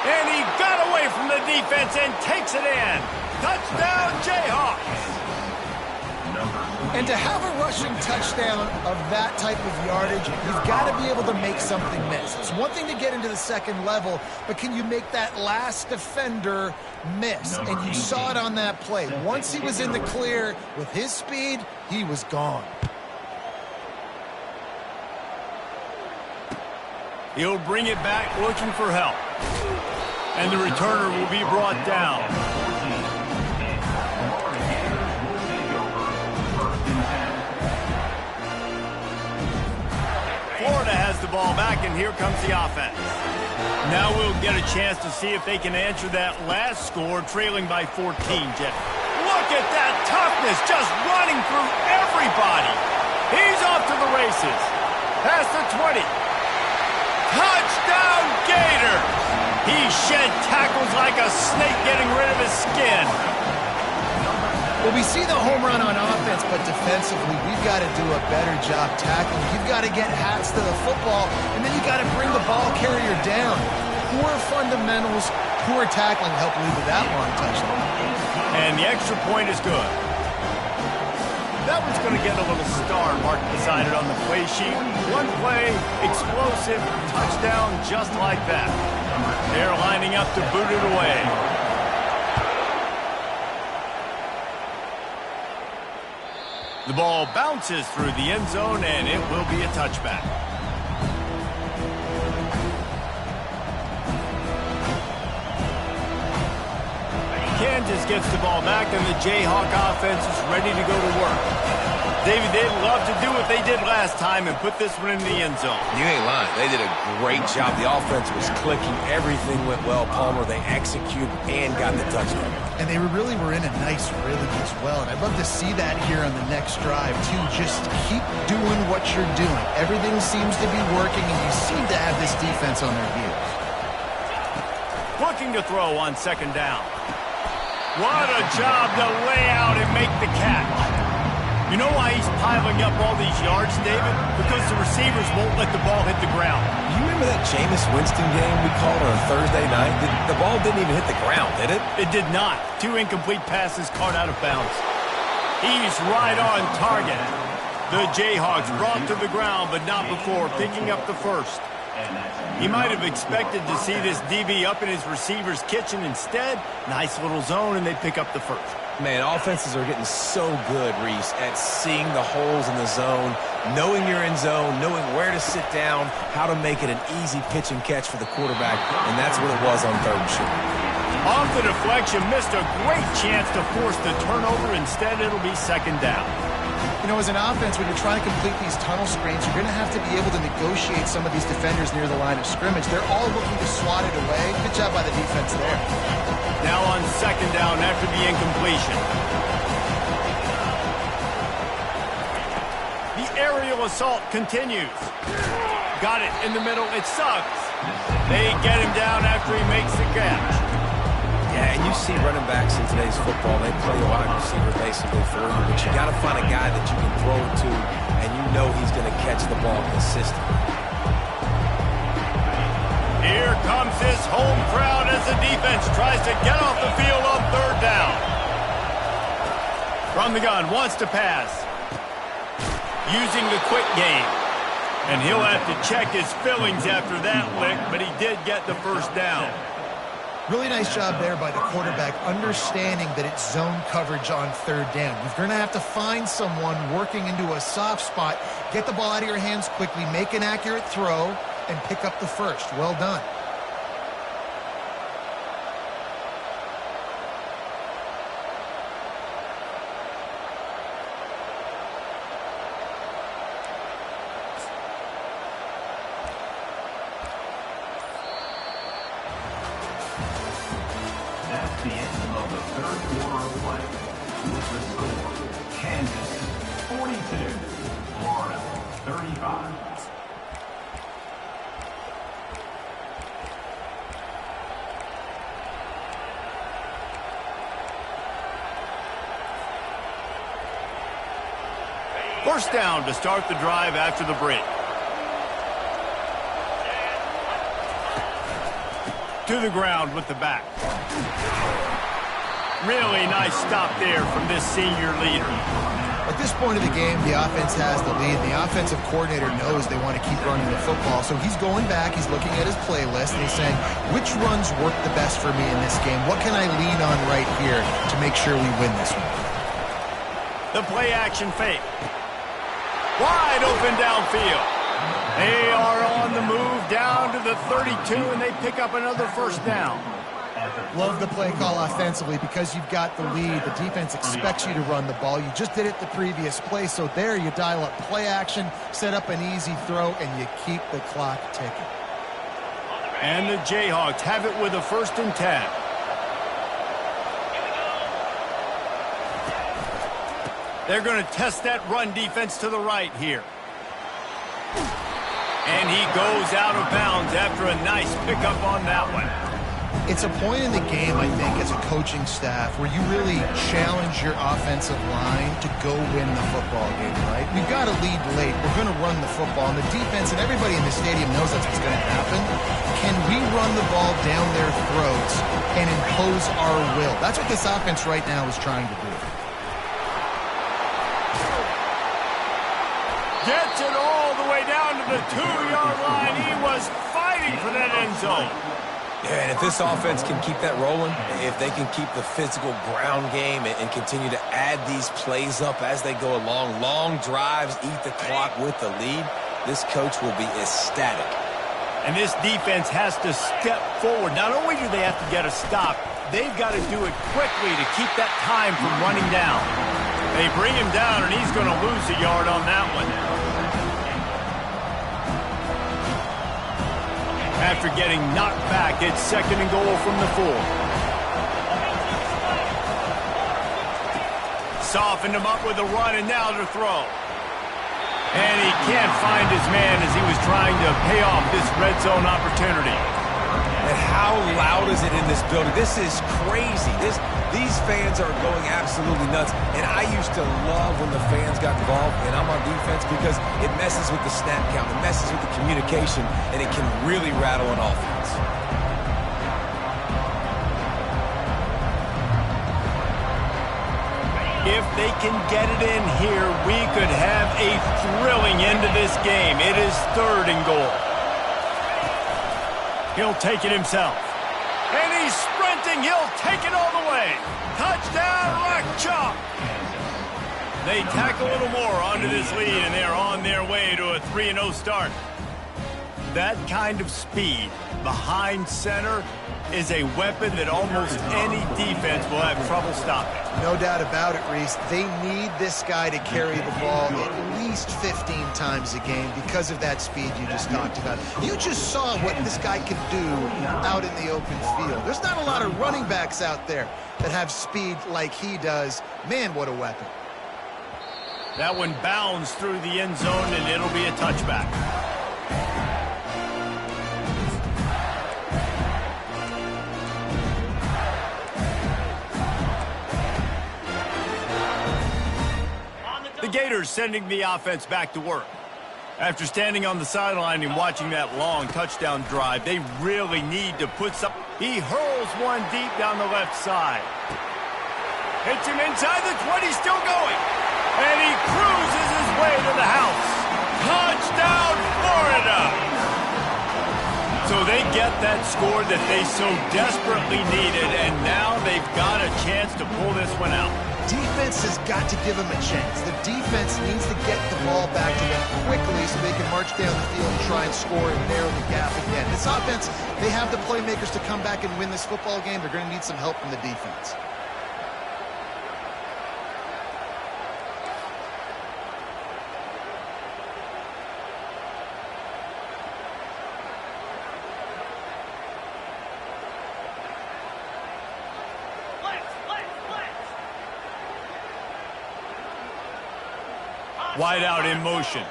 And he got away from the defense and takes it in. Touchdown, Jayhawks. And to have a rushing touchdown of that type of yardage, you've got to be able to make something miss. It's one thing to get into the second level, but can you make that last defender miss? And you saw it on that play. Once he was in the clear with his speed, he was gone. He'll bring it back looking for help. And the returner will be brought down. Florida has the ball back, and here comes the offense. Now we'll get a chance to see if they can answer that last score, trailing by 14, Jeff. Look at that toughness, just running through everybody. He's off to the races. Past the 20. Touchdown, Gators! He shed tackles like a snake getting rid of his skin. Well, we see the home run on offense, but defensively, we've got to do a better job tackling. You've got to get hats to the football, and then you've got to bring the ball carrier down. Poor fundamentals, poor tackling help lead to that long touchdown. And the extra point is good. That one's going to get a little star mark decided on the play sheet. One play, explosive, touchdown just like that. They're lining up to boot it away. The ball bounces through the end zone, and it will be a touchback. Kansas gets the ball back, and the Jayhawk offense is ready to go to work. David, they'd love to do what they did last time and put this one in the end zone. You ain't lying. They did a great job. The offense was clicking. Everything went well, Palmer. They executed and got the touchdown. And they really were in a nice rhythm as well. And I'd love to see that here on the next drive, too. Just keep doing what you're doing. Everything seems to be working, and you seem to have this defense on their heels. Looking to throw on second down. What a job to lay out and make the catch. You know why he's piling up all these yards, David? Because the receivers won't let the ball hit the ground. You remember that Jameis Winston game we called on a Thursday night? The ball didn't even hit the ground, did it? It did not. 2 incomplete passes caught out of bounds. He's right on target. The Jayhawks brought to the ground, but not before picking up the first. He might have expected to see this DB up in his receiver's kitchen. Instead, nice little zone, and they pick up the first. Man, offenses are getting so good, Reese, at seeing the holes in the zone, knowing you're in zone, knowing where to sit down, how to make it an easy pitch and catch for the quarterback, and that's what it was on third and short. Off the deflection, missed a great chance to force the turnover. Instead, it'll be second down. You know, as an offense, when you're trying to complete these tunnel screens, you're going to have to be able to negotiate some of these defenders near the line of scrimmage. They're all looking to swat it away. Good job by the defense there. Now on second down after the incompletion. The aerial assault continues. Got it in the middle. It sucks. They get him down after he makes the catch. Yeah, and you see running backs in today's football, they play a wide receiver basically for you, but you got to find a guy that you can throw it to, and you know he's going to catch the ball consistently. Here comes this home crowd as the defense tries to get off the field on third down. From the gun, wants to pass. Using the quick game. And he'll have to check his fillings after that lick, but he did get the first down. Really nice job there by the quarterback, understanding that it's zone coverage on third down. You're going to have to find someone working into a soft spot, get the ball out of your hands quickly, make an accurate throw, and pick up the first. Well done. That's the end of the third quarter of play. With the score, Kansas 42, Florida 35. First down to start the drive after the break. To the ground with the back. Really nice stop there from this senior leader. At this point of the game, the offense has the lead. The offensive coordinator knows they want to keep running the football. So he's going back, he's looking at his playlist, and he's saying, which runs work the best for me in this game? What can I lean on right here to make sure we win this one? The play action fake. Wide open downfield. They are on the move down to the 32, and they pick up another first down. Love the play call offensively because you've got the lead. The defense expects you to run the ball. You just did it the previous play, so there you dial up play action, set up an easy throw, and you keep the clock ticking. And the Jayhawks have it with a 1st and 10. They're going to test that run defense to the right here. And he goes out of bounds after a nice pickup on that one. It's a point in the game, I think, as a coaching staff where you really challenge your offensive line to go win the football game, right? We've got to lead late. We're going to run the football. And the defense and everybody in the stadium knows that's what's going to happen. Can we run the ball down their throats and impose our will? That's what this offense right now is trying to do. Gets it all the way down to the 2-yard line. He was fighting for that end zone. Yeah, and if this offense can keep that rolling, if they can keep the physical ground game and continue to add these plays up as they go along, long drives, eat the clock with the lead, this coach will be ecstatic. And this defense has to step forward. Not only do they have to get a stop, they've got to do it quickly to keep that time from running down. They bring him down, and he's going to lose a yard on that one. After getting knocked back, it's 2nd and goal from the 4. Softened him up with a run, and now to throw. And he can't find his man as he was trying to pay off this red zone opportunity. And how loud is it in this building? This is crazy. These fans are going absolutely nuts. And I used to love when the fans got involved, and I'm on defense, because it messes with the snap count, it messes with the communication, and it can really rattle an offense. If they can get it in here, we could have a thrilling end to this game. It is 3rd and goal. He'll take it himself. And he's sprinting. He'll take it all the way. Touchdown, Rock Chalk. They tack a little more onto this lead, and they're on their way to a 3-0 start. That kind of speed behind center is a weapon that almost any defense will have trouble stopping. No doubt about it, Reese. They need this guy to carry the ball at least 15 times a game because of that speed you just talked about. You just saw what this guy can do out in the open field. There's not a lot of running backs out there that have speed like he does. Man, what a weapon. That one bounds through the end zone, and it'll be a touchback. The Gators sending the offense back to work. After standing on the sideline and watching that long touchdown drive, they really need to put some... He hurls one deep down the left side. Hits him inside the 20, still going. And he cruises his way to the house. Touchdown, Florida! So they get that score that they so desperately needed, and now they've got a chance to pull this one out. Defense has got to give them a chance. The defense needs to get the ball back to them quickly so they can march down the field and try and score and narrow the gap again. This offense, they have the playmakers to come back and win this football game. They're going to need some help from the defense. Wide out in motion.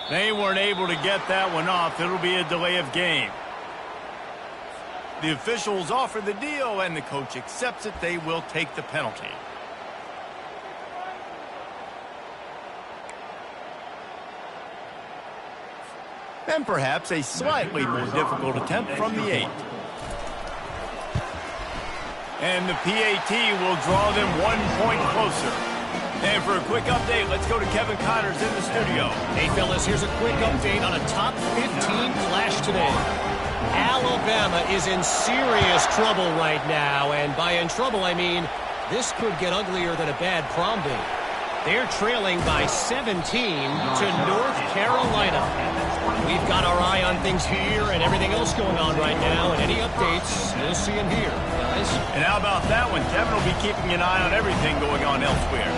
They weren't able to get that one off. It'll be a delay of game. The officials offer the deal, and the coach accepts it. They will take the penalty. And perhaps a slightly more difficult attempt from the 8. And the PAT will draw them 1 point closer. And for a quick update, let's go to Kevin Connors in the studio. Hey, fellas, here's a quick update on a top 15 clash today. Alabama is in serious trouble right now, and by in trouble, I mean this could get uglier than a bad prom date. They're trailing by 17 to North Carolina. We've got our eye on things here and everything else going on right now, and any updates, you'll see them here, guys. And how about that one? Kevin will be keeping an eye on everything going on elsewhere.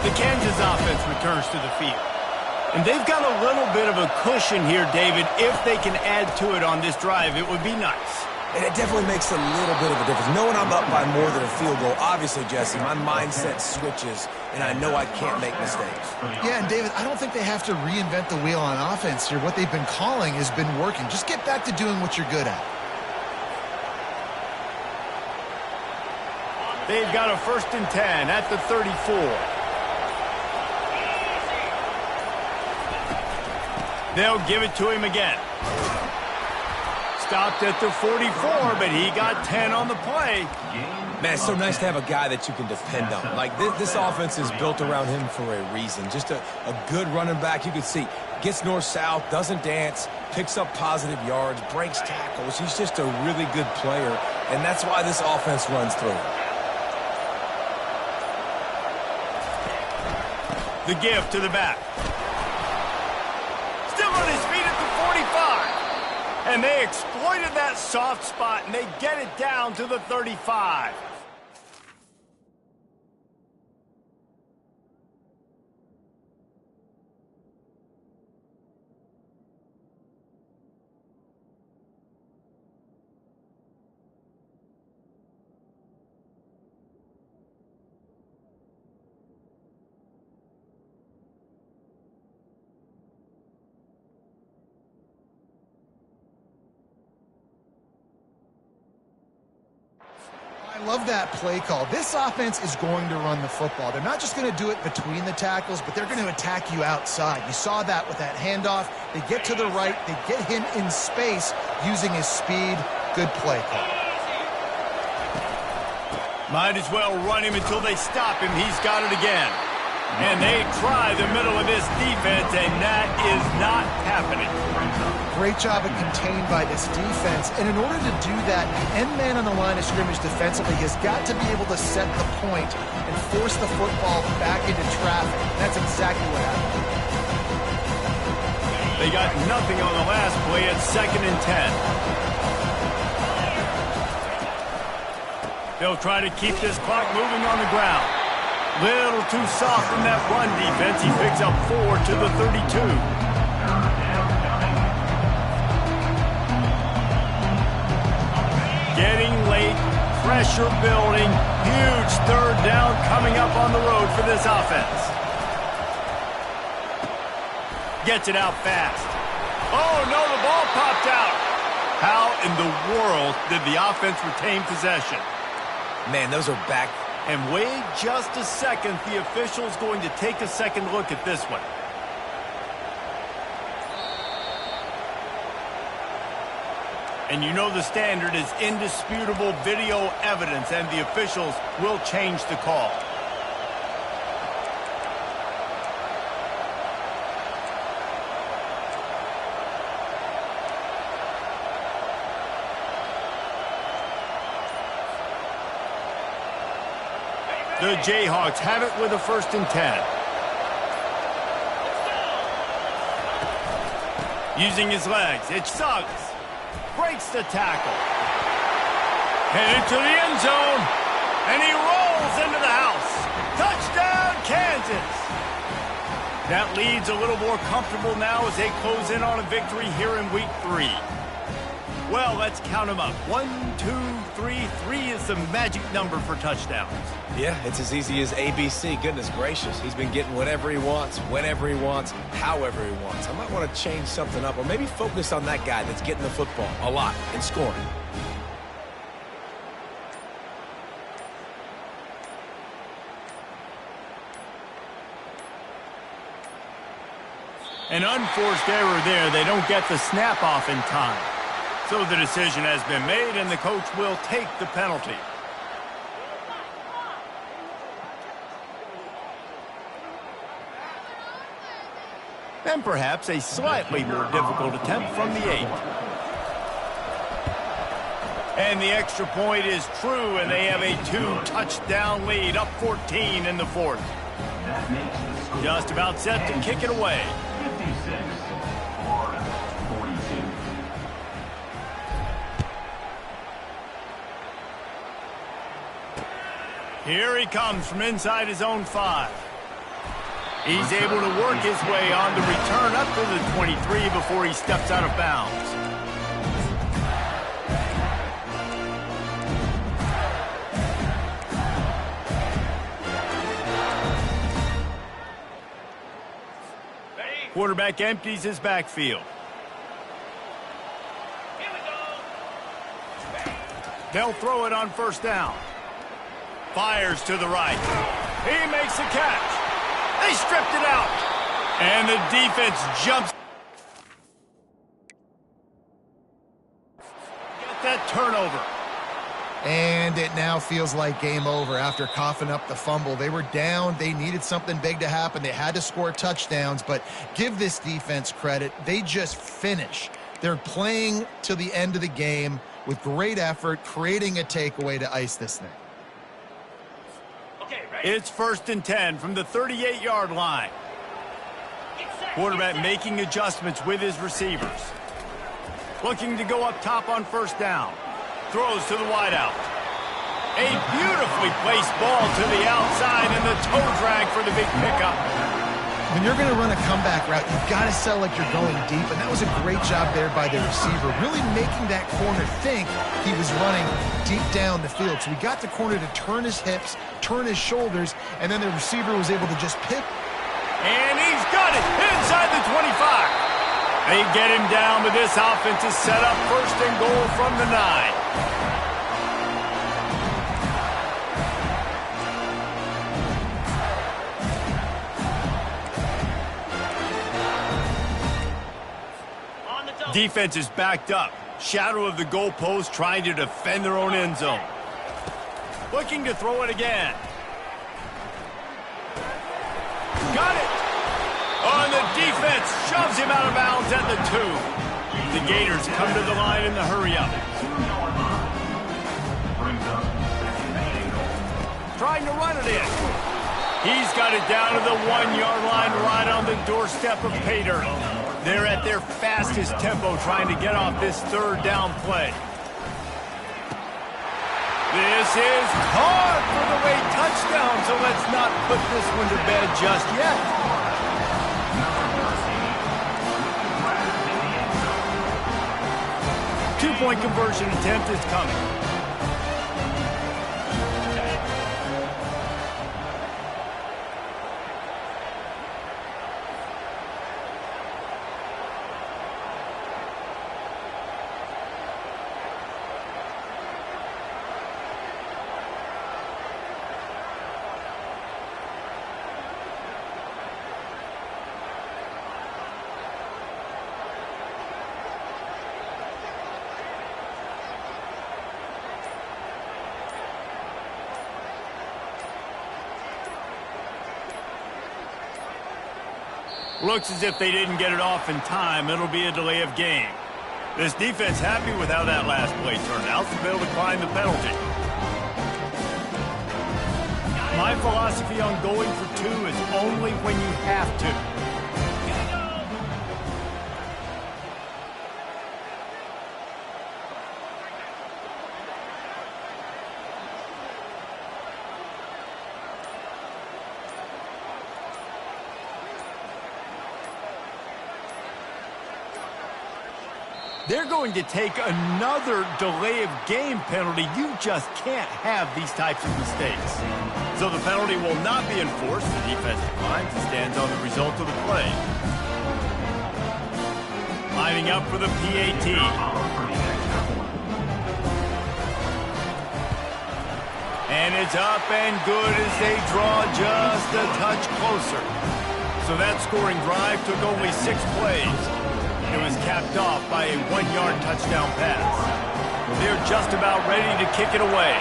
The Kansas offense returns to the field. And they've got a little bit of a cushion here, David. If they can add to it on this drive, it would be nice. And it definitely makes a little bit of a difference. Knowing I'm up by more than a field goal, obviously, Jesse, my mindset switches, and I know I can't make mistakes. Yeah, and David, I don't think they have to reinvent the wheel on offense here. What they've been calling has been working. Just get back to doing what you're good at. They've got a 1st and 10 at the 34. They'll give it to him again. Stopped at the 44, but he got 10 on the play. Man, it's so nice to have a guy that you can depend on. Like, this offense is built around him for a reason. Just a good running back. You can see, gets north-south, doesn't dance, picks up positive yards, breaks tackles. He's just a really good player, and that's why this offense runs through him. The give to the back. Still on his feet at the 45. And they exploited that soft spot, and they get it down to the 35. I love that play call. This offense is going to run the football. They're not just going to do it between the tackles, but they're going to attack you outside. You saw that with that handoff. They get to the right. They get him in space using his speed. Good play call. Might as well run him until they stop him. He's got it again. And they try the middle of this defense, and that is not happening. Great job of contained by this defense. And in order to do that, the end man on the line of scrimmage defensively has got to be able to set the point and force the football back into traffic. That's exactly what happened. They got nothing on the last play at 2nd and 10. They'll try to keep this clock moving on the ground. Little too soft in that run defense. He picks up 4 to the 32. Getting late, pressure building, huge 3rd down coming up on the road for this offense. Gets it out fast. Oh no, the ball popped out. How in the world did the offense retain possession? Man, those are back. And wait just a second, the official's going to take a second look at this one. And you know the standard is indisputable video evidence, and the officials will change the call. The Jayhawks have it with a 1st and 10. Using his legs, it's Suggs. Breaks the tackle. Headed to the end zone. And he rolls into the house. Touchdown, Kansas. That lead's a little more comfortable now as they close in on a victory here in week 3. Well, let's count them up. 1, 2, 3. 3 is the magic number for touchdowns. Yeah, it's as easy as ABC. Goodness gracious. He's been getting whatever he wants, whenever he wants, however he wants. I might want to change something up or maybe focus on that guy that's getting the football a lot and scoring. An unforced error there. They don't get the snap off in time. So the decision has been made, and the coach will take the penalty. And perhaps a slightly more difficult attempt from the 8. And the extra point is true, and they have a 2-touchdown lead, up 14 in the 4th. Just about set to kick it away. 56, Florida, 42. Here he comes from inside his own 5. He's able to work his way on the return up to the 23 before he steps out of bounds. Quarterback empties his backfield. Here we go. They'll throw it on 1st down. Fires to the right. He makes the catch. They stripped it out. And the defense jumps. Get that turnover. And it now feels like game over after coughing up the fumble. They were down. They needed something big to happen. They had to score touchdowns, but give this defense credit. They just finish. They're playing to the end of the game with great effort, creating a takeaway to ice this thing. Okay, ready? It's 1st and 10 from the 38-yard line. Quarterback making adjustments with his receivers. Looking to go up top on first down. Throws to the wideout. A beautifully placed ball to the outside and the toe drag for the big pickup. When you're going to run a comeback route, you've got to sell like you're going deep, and that was a great job there by the receiver, really making that corner think he was running deep down the field. So he got the corner to turn his hips, turn his shoulders, and then the receiver was able to just pivot. And he's got it inside the 25. They get him down, but this offense is set up first and goal from the 9. Defense is backed up. Shadow of the goalpost trying to defend their own end zone. Looking to throw it again. Got it. On the defense, shoves him out of bounds at the 2. The Gators come to the line in the hurry-up. Trying to run it in. He's got it down to the 1-yard line right on the doorstep of pay dirt. They're at their fastest tempo trying to get off this third down play. This is caught for the way touchdown, so let's not put this one to bed just yet. Two-point conversion attempt is coming. Looks as if they didn't get it off in time. It'll be a delay of game. This defense happy with how that last play turned out, so they'll decline the penalty. My philosophy on going for 2 is only when you have to. They're going to take another delay of game penalty. You just can't have these types of mistakes. So the penalty will not be enforced. The defense declines and stands on the result of the play. Lining up for the PAT. And it's up and good as they draw just a touch closer. So that scoring drive took only 6 plays. It was capped off by a 1-yard touchdown pass. They're just about ready to kick it away.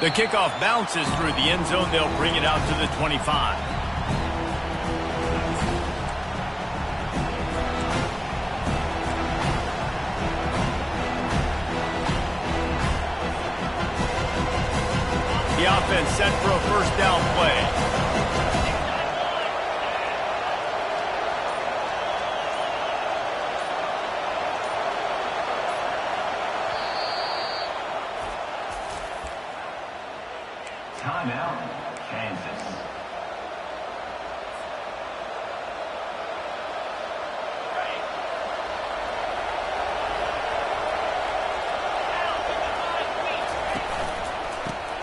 The kickoff bounces through the end zone. They'll bring it out to the 25. The offense set for a first down play. Timeout, Kansas.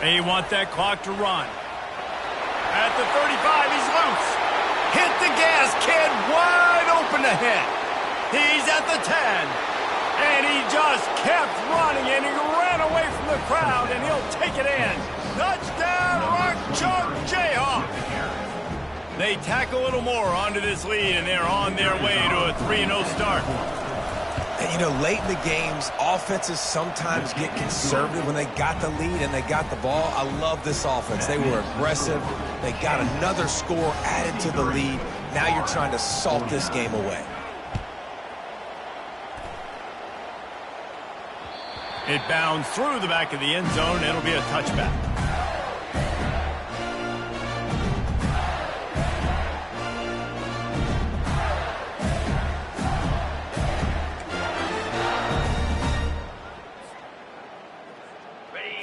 They want that clock to run. At the 35, he's loose. Hit the gas, kid, wide open ahead. He's at the 10. And he just kept running, and he ran away from the crowd, and he'll take it in. Touchdown, Rock Chalk Jayhawk. They tack a little more onto this lead, and they're on their way to a 3-0 start. And, you know, late in the games, offenses sometimes get conservative when they got the lead and they got the ball. I love this offense. They were aggressive. They got another score added to the lead. Now you're trying to salt this game away. It bounds through the back of the end zone. It'll be a touchback.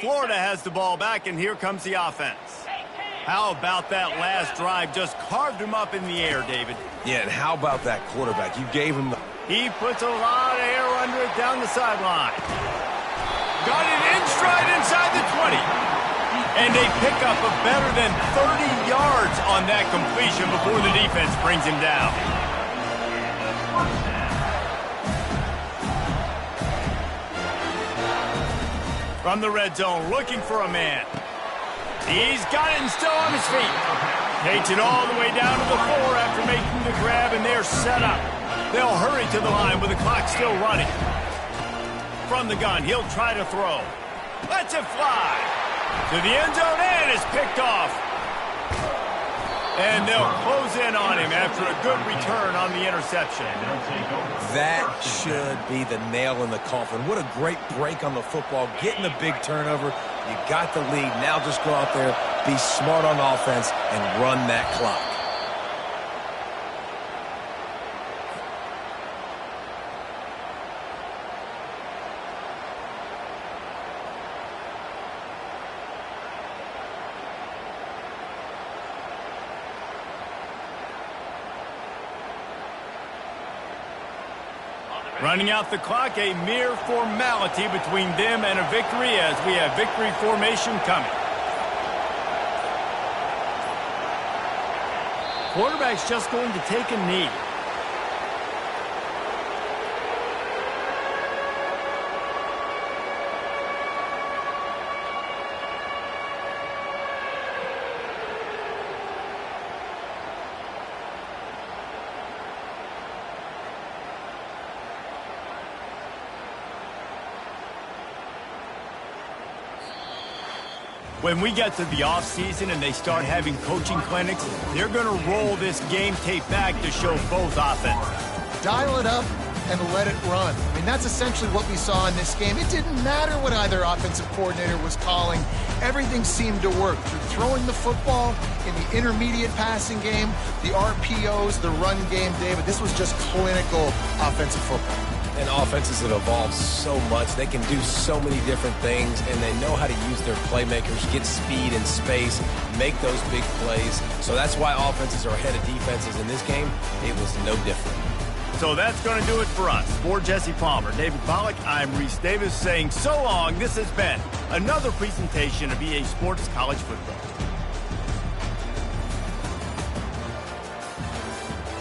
Florida has the ball back, and here comes the offense. How about that last drive? Just carved him up in the air, David. Yeah, and how about that quarterback? You gave him the... He puts a lot of air under it down the sideline. Got it in stride inside the 20. And they pick up a better than 30 yards on that completion before the defense brings him down. From the red zone, looking for a man. He's got it and still on his feet. Takes it all the way down to the 4 after making the grab, and they're set up. They'll hurry to the line with the clock still running. From the gun, he'll try to throw. Lets it fly. To the end zone, and it's picked off. And they'll close in on him after a good return on the interception. That should be the nail in the coffin. What a great break on the football. Getting the big turnover. You got the lead. Now just go out there, be smart on offense, and run that clock. Running out the clock, a mere formality between them and a victory as we have victory formation coming. Quarterback's just going to take a knee. When we get to the offseason and they start having coaching clinics, they're going to roll this game tape back to show both offenses. Dial it up and let it run. I mean, that's essentially what we saw in this game. It didn't matter what either offensive coordinator was calling. Everything seemed to work. Through throwing the football, in the intermediate passing game, the RPOs, the run game, David, this was just clinical offensive football. And offenses that evolve so much. They can do so many different things, and they know how to use their playmakers, get speed and space, make those big plays. So that's why offenses are ahead of defenses in this game. It was no different. So that's going to do it for us. For Jesse Palmer, David Pollack, I'm Reese Davis saying so long. This has been another presentation of EA Sports College Football.